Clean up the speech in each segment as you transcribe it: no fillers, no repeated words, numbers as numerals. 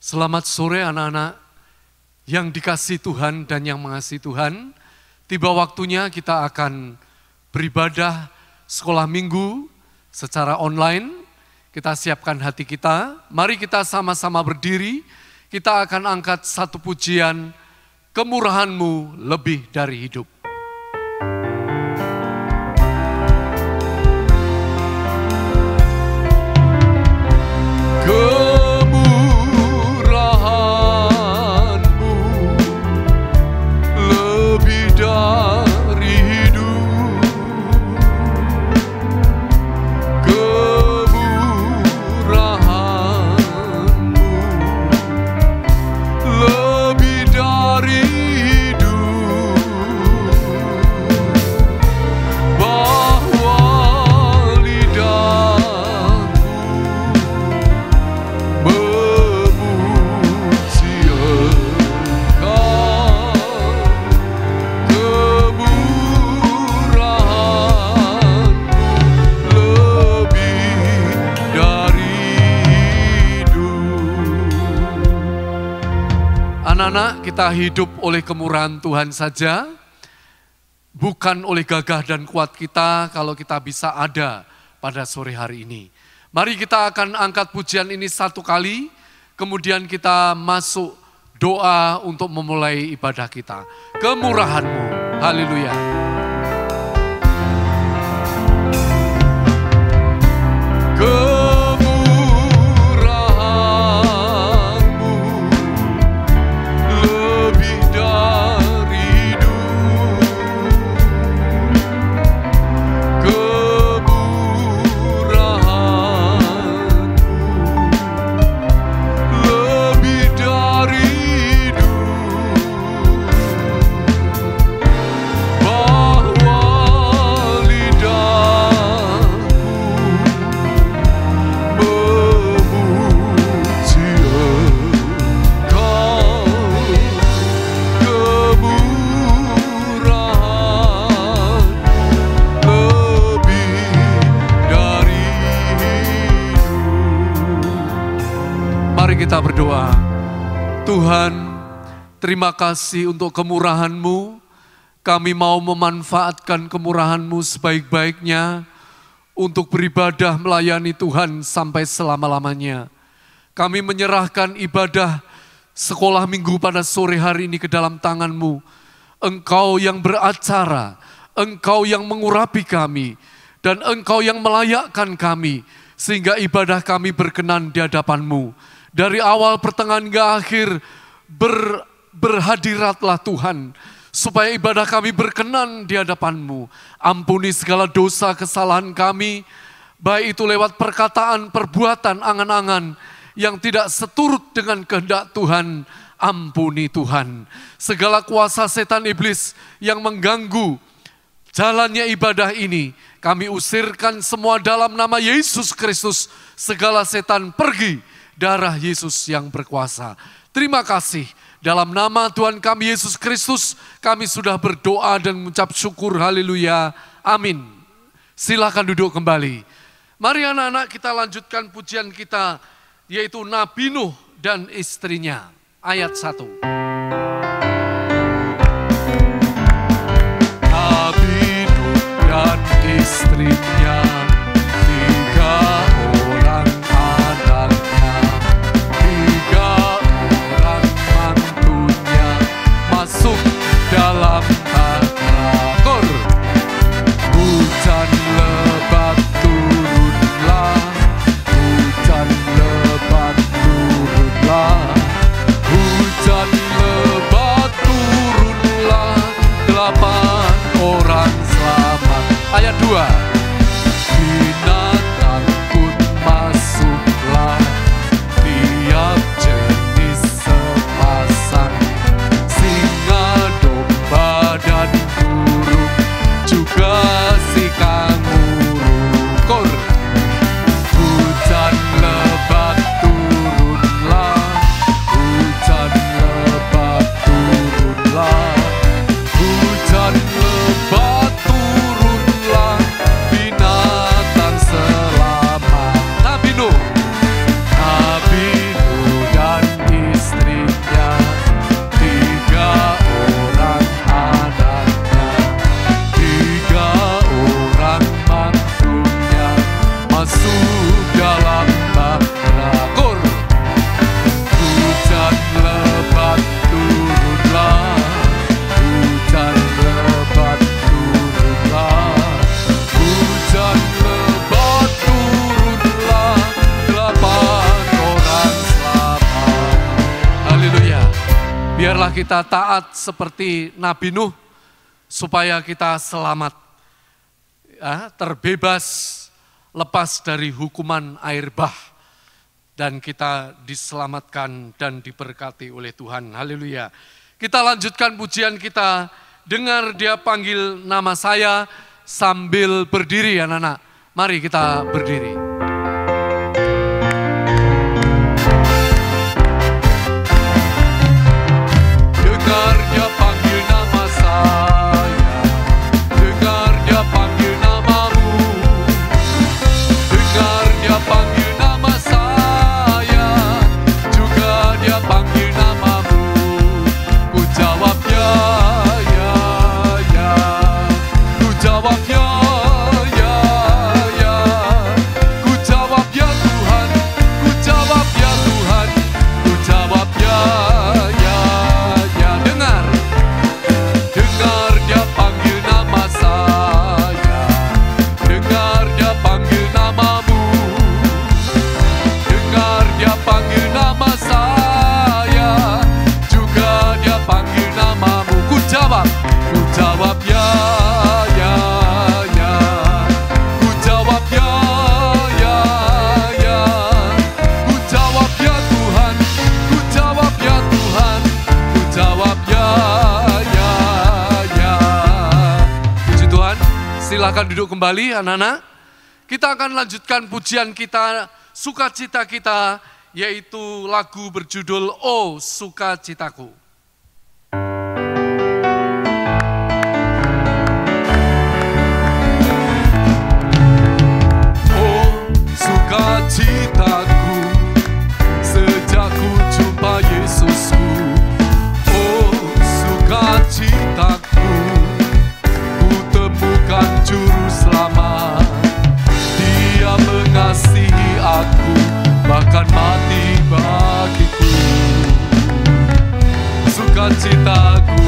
Selamat sore anak-anak yang dikasihi Tuhan dan yang mengasihi Tuhan. Tiba waktunya kita akan beribadah sekolah minggu secara online. Kita siapkan hati kita, mari kita sama-sama berdiri. Kita akan angkat satu pujian, kemurahan-Mu lebih dari hidup. Anak-anak, kita hidup oleh kemurahan Tuhan saja, bukan oleh gagah dan kuat kita kalau kita bisa ada pada sore hari ini. Mari kita akan angkat pujian ini satu kali, kemudian kita masuk doa untuk memulai ibadah kita. Kemurahan-Mu, haleluya. Kita berdoa. Tuhan, terima kasih untuk kemurahan-Mu. Kami mau memanfaatkan kemurahan-Mu sebaik-baiknya untuk beribadah melayani Tuhan sampai selama-lamanya. Kami menyerahkan ibadah sekolah minggu pada sore hari ini ke dalam tangan-Mu. Engkau yang beracara, Engkau yang mengurapi kami, dan Engkau yang melayakkan kami, sehingga ibadah kami berkenan di hadapan-Mu. Dari awal pertengahan hingga akhir berhadiratlah Tuhan, supaya ibadah kami berkenan di hadapan-Mu. Ampuni segala dosa kesalahan kami, baik itu lewat perkataan, perbuatan, angan-angan yang tidak seturut dengan kehendak Tuhan. Ampuni Tuhan. Segala kuasa setan iblis yang mengganggu jalannya ibadah ini, kami usirkan semua dalam nama Yesus Kristus. Segala setan pergi, darah Yesus yang berkuasa. Terima kasih. Dalam nama Tuhan kami Yesus Kristus, kami sudah berdoa dan mengucap syukur. Haleluya. Amin. Silakan duduk kembali. Mari anak-anak kita lanjutkan pujian kita, yaitu Nabi Nuh dan istrinya. Ayat 1. Nabi Nuh dan istrinya, 3 orang anaknya, 3 orang mantunya, masuk dalam takor. Hujan lebat turunlah, hujan lebat turunlah, hujan lebat turunlah, 8 orang selamat. Ayat 2. Binatang pun masuklah, tiap jenis sepasang, singa, domba, dan burung, juga si kanguru. Kor. Hujan lebat turunlah, hujan lebat turunlah, hujan lebat turunlah, Biarlah kita taat seperti Nabi Nuh, supaya kita selamat, ya, terbebas, lepas dari hukuman air bah, dan kita diselamatkan dan diberkati oleh Tuhan. Haleluya. Kita lanjutkan pujian kita, dengar dia panggil nama saya, sambil berdiri anak-anak. Mari kita berdiri. Dengar dia panggil nama saya, dengar dia panggil namamu, dengar dia panggil nama saya, juga dia panggil namamu. Ku jawab ya, ya, ya. Ku jawab ya, ya, ya. Ku jawab ya Tuhan, ku jawab ya Tuhan, ku jawab ya, ya, ya. Dengar, dengar dia panggil nama saya, dengar dia panggil namamu, dengar dia panggil nama saya, juga dia panggil namamu. Ku jawab ya, ya, ya. Ku jawab ya, ya, ya. Ku jawab ya Tuhan, ku jawab ya Tuhan, ku jawab ya, ya, ya. Puji Tuhan, silakan duduk kembali anak-anak. Kita akan lanjutkan pujian kita, sukacita kita, yaitu lagu berjudul "Oh Sukacitaku". Oh sukacitaku, sejak ku jumpa Yesusku. Oh sukacitaku, ku temukan juru selamat. Dia mengasihi aku, bahkan mati bagiku. Sukacitaku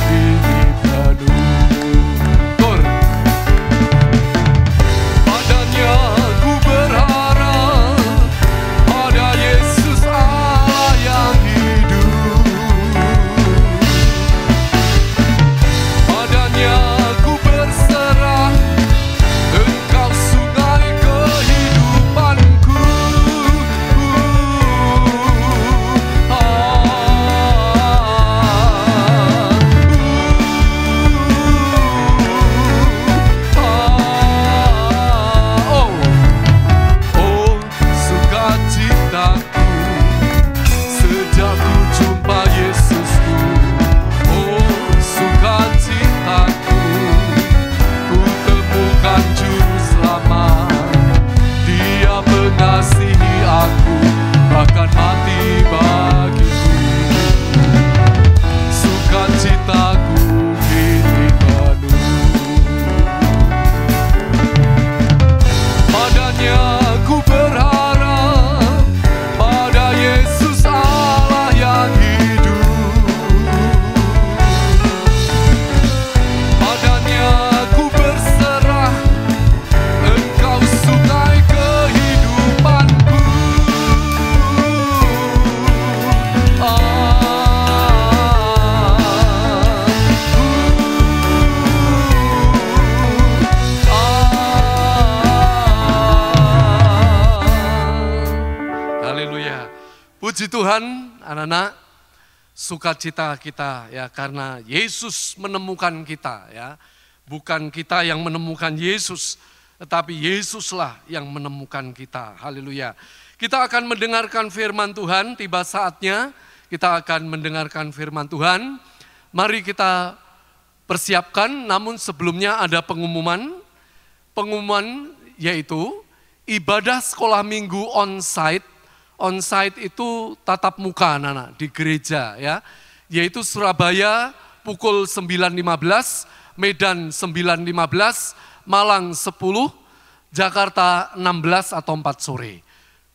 ini penuh. Kor. Padanya ku berharap, pada Yesus Allah yang hidup. Padanya ku berserah, Engkau sungai kehidupanku. Oh sukacitaku, sejak ku jumpa Yesusku. Oh sukacitaku, ku temukan juru selamat. Dia mengasihi aku, bahkan mati bagiku. Sukacitaku ini penuh. Padanya ku berharap, pada Yesus Allah yang hidup. Padanya ku berserah, Engkau sungai kehidupanku. Haleluya. Puji Tuhan, anak-anak, sukacita kita ya karena Yesus menemukan kita ya. Bukan kita yang menemukan Yesus, tetapi Yesuslah yang menemukan kita. Haleluya. Kita akan mendengarkan firman Tuhan, tiba saatnya kita akan mendengarkan firman Tuhan. Mari kita persiapkan, namun sebelumnya ada pengumuman. Pengumuman yaitu ibadah sekolah minggu on-site. On-site itu tatap muka anak-anak di gereja ya. Yaitu Surabaya pukul 9.15, Medan 9.15, Malang 10, Jakarta 16 atau 4 sore.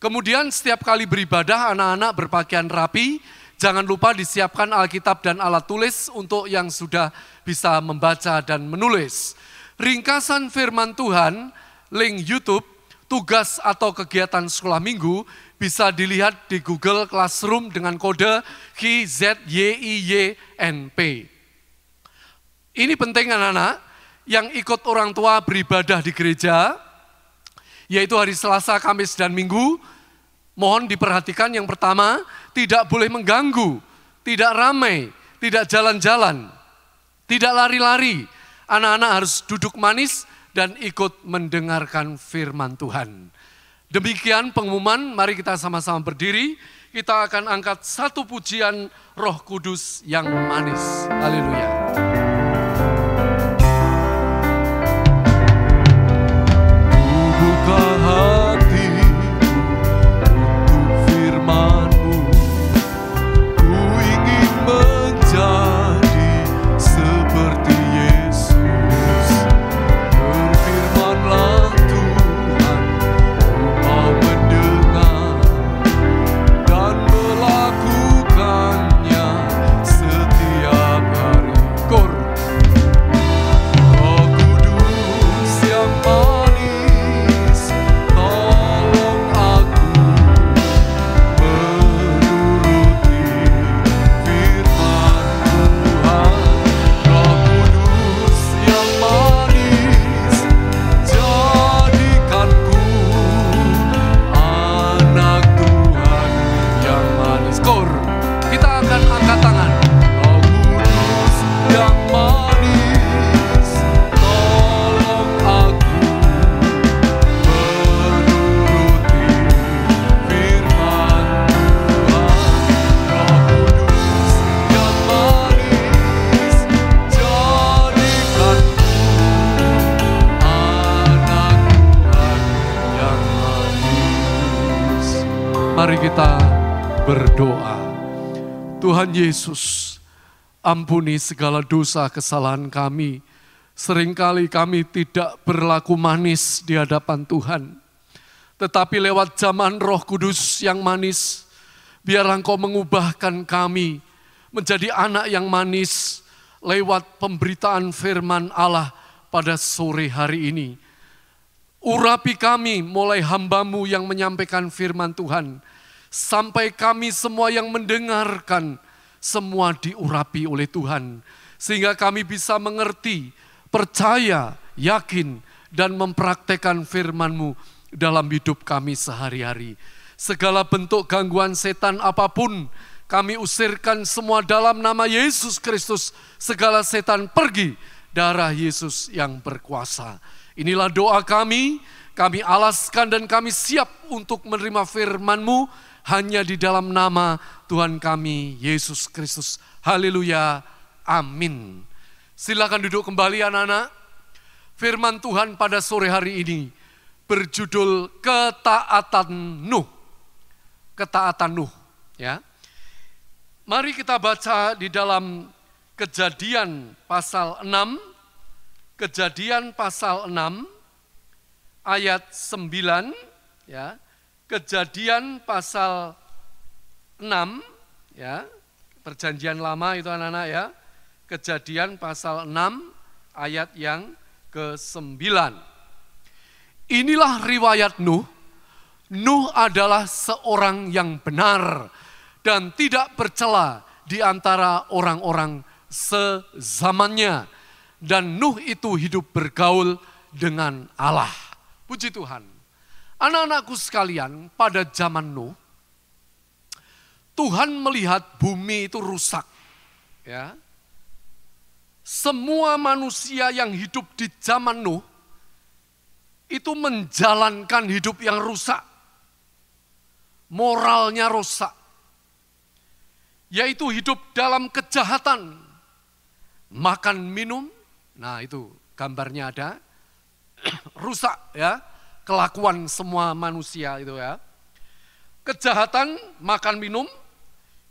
Kemudian setiap kali beribadah anak-anak berpakaian rapi, jangan lupa disiapkan Alkitab dan alat tulis untuk yang sudah bisa membaca dan menulis. Ringkasan firman Tuhan, link YouTube, tugas atau kegiatan sekolah minggu Bisa dilihat di Google Classroom dengan kode KZYIYNP. Ini penting anak-anak yang ikut orang tua beribadah di gereja, yaitu hari Selasa, Kamis, dan Minggu. Mohon diperhatikan yang pertama, tidak boleh mengganggu, tidak ramai, tidak jalan-jalan, tidak lari-lari. Anak-anak harus duduk manis dan ikut mendengarkan firman Tuhan. Demikian pengumuman, mari kita sama-sama berdiri. Kita akan angkat satu pujian Roh Kudus yang manis. Haleluya. Buka hati untuk firman-Mu, ku ingin menjadi seperti Yesus. Berfirmanlah Tuhan, ku mau mendengar dan melakukannya setiap hari. Kor, Roh Kudus yang manis, tolong aku menuruti firman Tuhan. Roh Kudus yang manis, jadikanku anak Tuhan yang manis. Kor, kita akan angkat tangan. Roh Kudus yang manis, tolong aku menuruti firman Tuhan. Roh Kudus yang manis, jadikanku anak Tuhan yang manis. Mari kita berdoa. Tuhan Yesus, ampuni segala dosa kesalahan kami. Seringkali kami tidak berlaku manis di hadapan Tuhan. Tetapi lewat zaman Roh Kudus yang manis, biarlah Engkau mengubahkan kami menjadi anak yang manis lewat pemberitaan firman Allah pada sore hari ini. Urapi kami mulai hamba-Mu yang menyampaikan firman Tuhan, sampai kami semua yang mendengarkan, semua diurapi oleh Tuhan. Sehingga kami bisa mengerti, percaya, yakin, dan mempraktekkan firman-Mu dalam hidup kami sehari-hari. Segala bentuk gangguan setan apapun, kami usirkan semua dalam nama Yesus Kristus. Segala setan pergi, darah Yesus yang berkuasa. Inilah doa kami alaskan dan kami siap untuk menerima firman-Mu hanya di dalam nama Tuhan kami Yesus Kristus. Haleluya, amin. Silakan duduk kembali anak-anak. Firman Tuhan pada sore hari ini berjudul ketaatan Nuh. Ketaatan Nuh, ya. Mari kita baca di dalam Kejadian pasal 6. Kejadian pasal 6 ayat 9, ya. Kejadian pasal 6, ya. Perjanjian lama itu anak-anak, ya. Kejadian pasal 6 ayat yang ke-9. Inilah riwayat Nuh. Nuh adalah seorang yang benar dan tidak bercela di antara orang-orang sezamannya. Dan Nuh itu hidup bergaul dengan Allah. Puji Tuhan. Anak-anakku sekalian, pada zaman Nuh, Tuhan melihat bumi itu rusak. Ya. Semua manusia yang hidup di zaman Nuh itu menjalankan hidup yang rusak. Moralnya rusak. Yaitu hidup dalam kejahatan. Makan, minum, nah itu gambarnya ada. Rusak, ya. Kelakuan semua manusia itu, ya. Kejahatan, makan minum,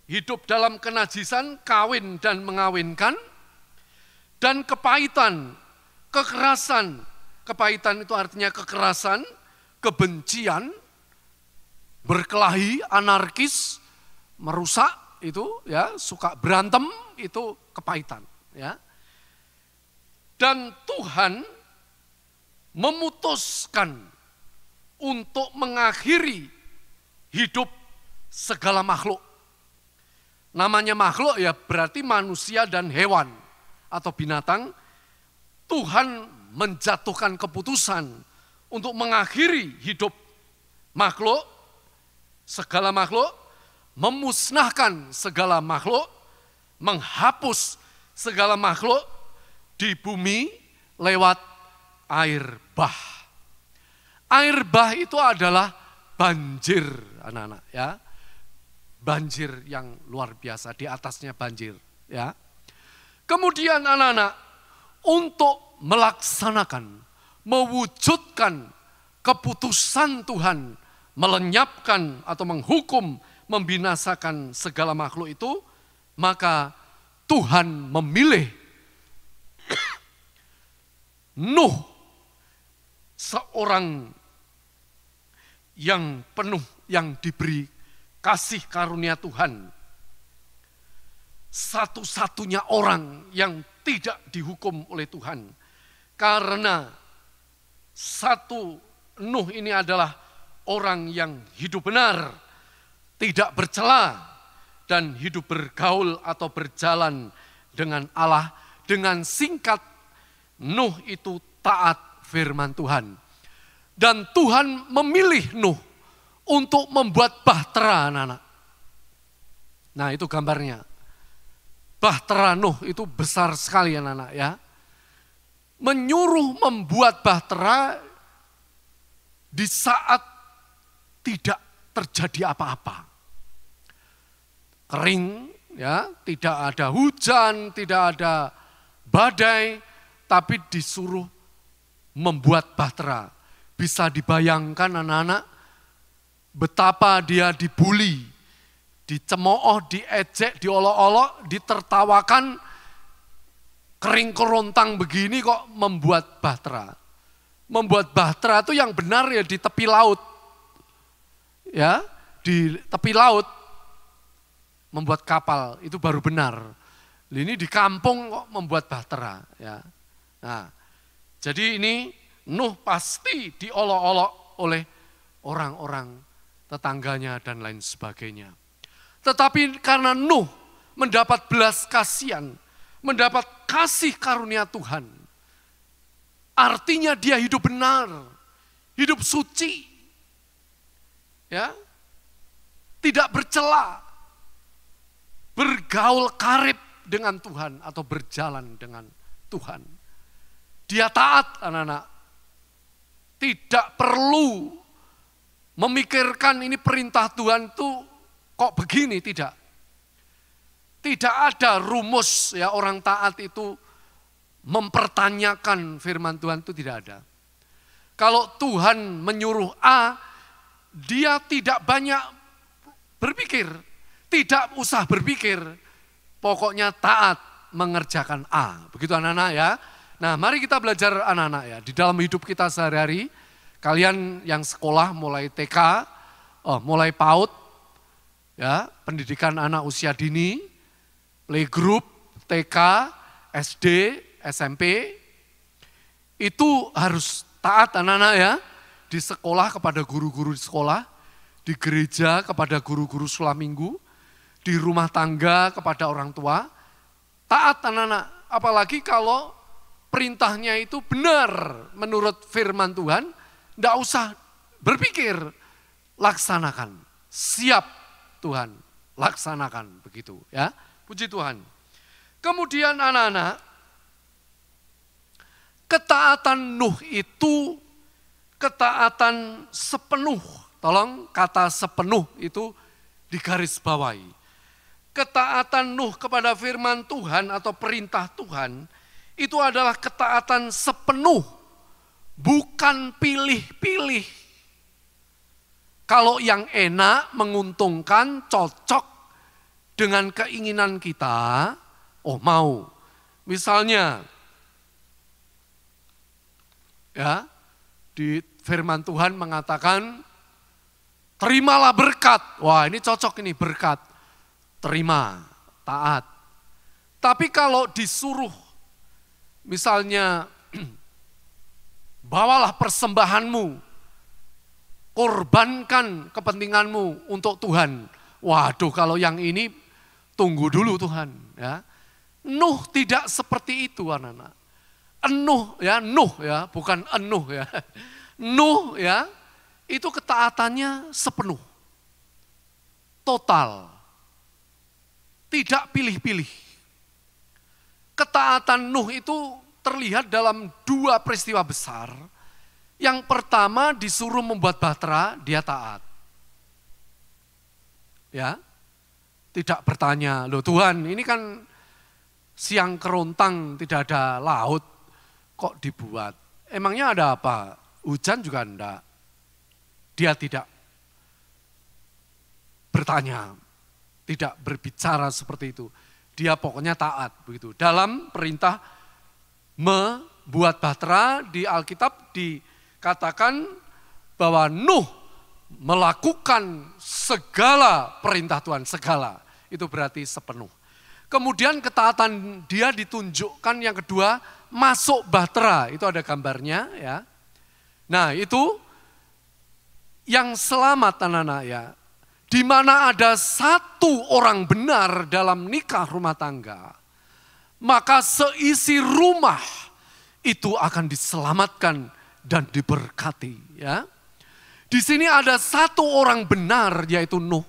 hidup dalam kenajisan, kawin dan mengawinkan, dan kepahitan, kekerasan. Kepahitan itu artinya kekerasan, kebencian, berkelahi, anarkis, merusak itu, ya, suka berantem itu kepahitan, ya. Dan Tuhan memutuskan untuk mengakhiri hidup segala makhluk. Namanya makhluk ya berarti manusia dan hewan atau binatang. Tuhan menjatuhkan keputusan untuk mengakhiri hidup makhluk, segala makhluk, memusnahkan segala makhluk, menghapus segala makhluk di bumi lewat air bah. Air bah itu adalah banjir, anak-anak ya. Banjir yang luar biasa, di atasnya banjir ya. Kemudian anak-anak, untuk melaksanakan, mewujudkan keputusan Tuhan, melenyapkan atau menghukum, membinasakan segala makhluk itu, maka Tuhan memilih Nuh, seorang yang penuh, yang diberi kasih karunia Tuhan. Satu-satunya orang yang tidak dihukum oleh Tuhan. Karena Nuh ini adalah orang yang hidup benar, tidak bercela, dan hidup bergaul atau berjalan dengan Allah. Dengan singkat, Nuh itu taat firman Tuhan. Dan Tuhan memilih Nuh untuk membuat bahtera, anak-anak. Nah itu gambarnya. Bahtera Nuh itu besar sekali anak-anak ya. Menyuruh membuat bahtera di saat tidak terjadi apa-apa. Kering ya, tidak ada hujan, tidak ada badai, tapi disuruh membuat bahtera. Bisa dibayangkan anak-anak betapa dia dibully, dicemooh, diejek, diolok-olok, ditertawakan, kering kerontang begini kok membuat bahtera. Membuat bahtera itu yang benar ya di tepi laut. Ya, di tepi laut membuat kapal itu baru benar. Ini di kampung kok membuat bahtera ya. Nah, jadi ini Nuh pasti diolok-olok oleh orang-orang tetangganya dan lain sebagainya. Tetapi karena Nuh mendapat belas kasihan, mendapat kasih karunia Tuhan, artinya dia hidup benar, hidup suci, ya, tidak bercela, bergaul karib dengan Tuhan atau berjalan dengan Tuhan. Dia taat anak-anak, tidak perlu memikirkan ini perintah Tuhan itu kok begini, tidak. Tidak ada rumus ya orang taat itu mempertanyakan firman Tuhan itu tidak ada. Kalau Tuhan menyuruh A, dia tidak banyak berpikir, tidak usah berpikir, pokoknya taat mengerjakan A. Begitu anak-anak ya. Nah mari kita belajar anak-anak ya, di dalam hidup kita sehari-hari, kalian yang sekolah mulai TK, mulai PAUD, ya, pendidikan anak usia dini, playgroup, TK, SD, SMP, itu harus taat anak-anak ya, di sekolah kepada guru-guru di sekolah, di gereja kepada guru-guru sekolah minggu, di rumah tangga kepada orang tua, taat anak-anak, apalagi kalau perintahnya itu benar menurut firman Tuhan, tidak usah berpikir, laksanakan, siap Tuhan, laksanakan begitu ya, puji Tuhan. Kemudian anak-anak, ketaatan Nuh itu ketaatan sepenuh, tolong kata sepenuh itu digarisbawahi. Ketaatan Nuh kepada firman Tuhan atau perintah Tuhan, itu adalah ketaatan sepenuh, bukan pilih-pilih. Kalau yang enak, menguntungkan, cocok dengan keinginan kita, oh mau. Misalnya, ya di firman Tuhan mengatakan, terimalah berkat. Wah ini cocok ini berkat, terima, taat. Tapi kalau disuruh, misalnya, bawalah persembahanmu, korbankan kepentinganmu untuk Tuhan. Waduh, kalau yang ini tunggu dulu Tuhan. Ya. Nuh tidak seperti itu anak-anak. Nuh ya, bukan Enuh ya. Nuh ya, itu ketaatannya sepenuh. Total. Tidak pilih-pilih. Ketaatan Nuh itu terlihat dalam 2 peristiwa besar. Yang pertama disuruh membuat bahtera, dia taat. Ya, tidak bertanya, loh Tuhan ini kan siang kerontang tidak ada laut, kok dibuat? Emangnya ada apa? Hujan juga enggak. Dia tidak bertanya, tidak berbicara seperti itu. Dia pokoknya taat begitu. Dalam perintah membuat bahtera di Alkitab dikatakan bahwa Nuh melakukan segala perintah Tuhan, segala. Itu berarti sepenuh. Kemudian ketaatan dia ditunjukkan yang kedua, masuk bahtera. Itu ada gambarnya ya. Nah itu yang selamat anak-anak ya. Di mana ada satu orang benar dalam nikah rumah tangga, maka seisi rumah itu akan diselamatkan dan diberkati ya. Di sini ada satu orang benar yaitu Nuh.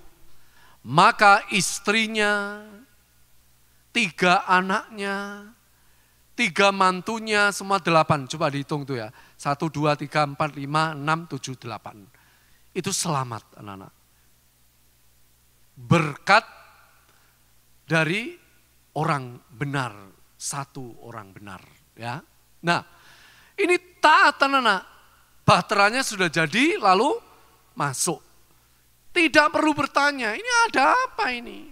Maka istrinya, 3 anaknya, 3 mantunya, semua 8. Coba dihitung tuh ya. 1, 2, 3, 4, 5, 6, 7, 8. Itu selamat anak-anak. Berkat dari orang benar, satu orang benar ya. Nah, ini taat anak-anak. Bahteranya sudah jadi lalu masuk. Tidak perlu bertanya, ini ada apa ini?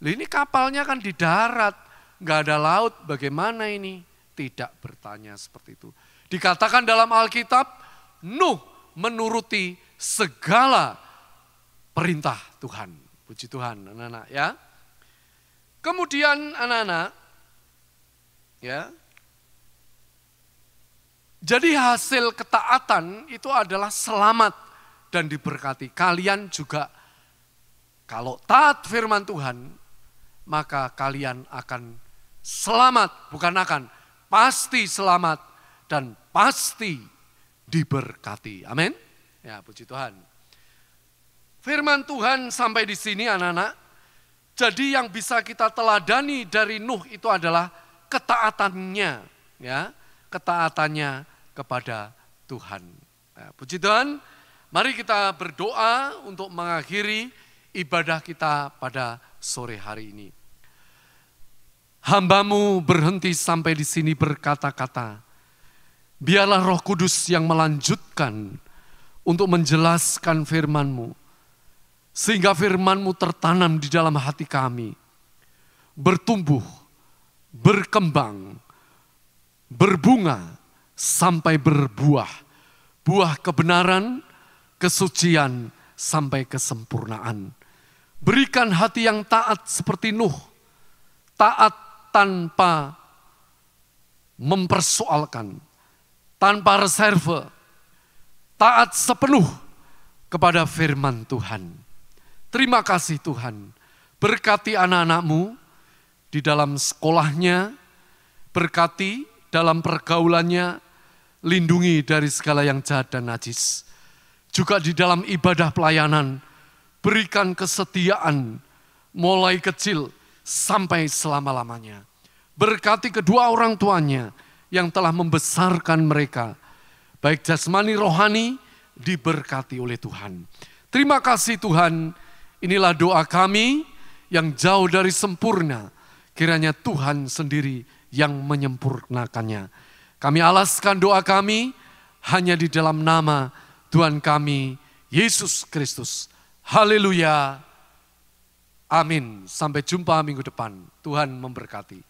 Ini kapalnya kan di darat, nggak ada laut, bagaimana ini? Tidak bertanya seperti itu. Dikatakan dalam Alkitab, Nuh menuruti segala perintah Tuhan. Puji Tuhan anak-anak ya. Kemudian anak-anak ya. Jadi hasil ketaatan itu adalah selamat dan diberkati. Kalian juga kalau taat firman Tuhan, maka kalian akan selamat, bukan akan, pasti selamat dan pasti diberkati. Amin. Ya, puji Tuhan. Firman Tuhan sampai di sini anak-anak. Jadi yang bisa kita teladani dari Nuh itu adalah ketaatannya, ya, ketaatannya kepada Tuhan. Ya, puji Tuhan. Mari kita berdoa untuk mengakhiri ibadah kita pada sore hari ini. Hamba-Mu berhenti sampai di sini berkata-kata. Biarlah Roh Kudus yang melanjutkan untuk menjelaskan firman-Mu. Sehingga firman-Mu tertanam di dalam hati kami. Bertumbuh, berkembang, berbunga, sampai berbuah. Buah kebenaran, kesucian, sampai kesempurnaan. Berikan hati yang taat seperti Nuh. Taat tanpa mempersoalkan. Tanpa reserve. Taat sepenuh kepada firman Tuhan. Terima kasih Tuhan. Berkati anak-anak-Mu di dalam sekolahnya. Berkati dalam pergaulannya. Lindungi dari segala yang jahat dan najis. Juga di dalam ibadah pelayanan. Berikan kesetiaan mulai kecil sampai selama-lamanya. Berkati kedua orang tuanya yang telah membesarkan mereka. Baik jasmani rohani diberkati oleh Tuhan. Terima kasih Tuhan. Inilah doa kami yang jauh dari sempurna. Kiranya Tuhan sendiri yang menyempurnakannya. Kami alaskan doa kami hanya di dalam nama Tuhan kami, Yesus Kristus. Haleluya. Amin. Sampai jumpa minggu depan. Tuhan memberkati.